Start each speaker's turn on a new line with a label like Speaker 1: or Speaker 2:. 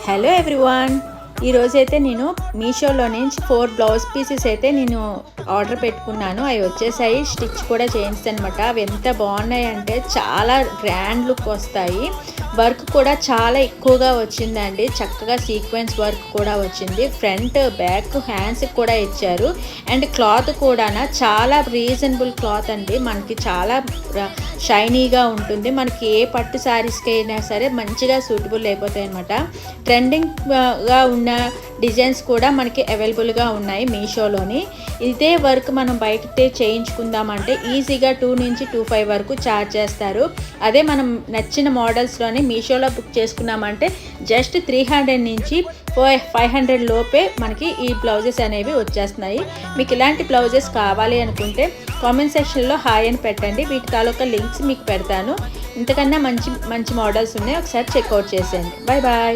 Speaker 1: Hello everyone, ఈరోజైతే నేను మీషోలో నుంచి 4 బ్లౌజ్ పీసెస్ అయితే నేను ఆర్డర్ పెట్టుకున్నాను. అవి వచ్చేసాయి, స్టిచ్ కూడా చేయించాను అనమాట. అవి ఎంత బాగున్నాయి అంటే చాలా గ్రాండ్ లుక్ వస్తాయి. వర్క్ కూడా చాలా ఎక్కువగా వచ్చిందండి. చక్కగా సీక్వెన్స్ వర్క్ కూడా వచ్చింది. ఫ్రంట్ బ్యాక్ హ్యాండ్స్కి కూడా ఇచ్చారు. అండ్ క్లాత్ కూడా చాలా రీజనబుల్ క్లాత్ అండి. మనకి చాలా షైనీగా ఉంటుంది. మనకి ఏ పట్టు శారీస్కి అయినా సరే మంచిగా సూటబుల్ అయిపోతాయి అనమాట. ట్రెండింగ్గా ఉన్న డిజైన్స్ కూడా మనకి అవైలబుల్గా ఉన్నాయి మీషోలోని. ఇదే వర్క్ మనం బయట చేయించుకుందామంటే ఈజీగా 2 నుంచి 25 వరకు ఛార్జ్ చేస్తారు. అదే మనం నచ్చిన మోడల్స్లోని మీషోలో బుక్ చేసుకున్నామంటే జస్ట్ 300 నుంచి 500 లోపే మనకి ఈ బ్లౌజెస్ అనేవి వచ్చేస్తున్నాయి. మీకు ఇలాంటి బ్లౌజెస్ కావాలి అనుకుంటే కామెంట్ సెక్షన్లో హాయ్ అని పెట్టండి. వీటి తాలూకా లింక్స్ మీకు పెడతాను. ఇంతకన్నా మంచి మంచి మోడల్స్ ఉన్నాయి, ఒకసారి చెక్అవుట్ చేసేయండి. Bye bye.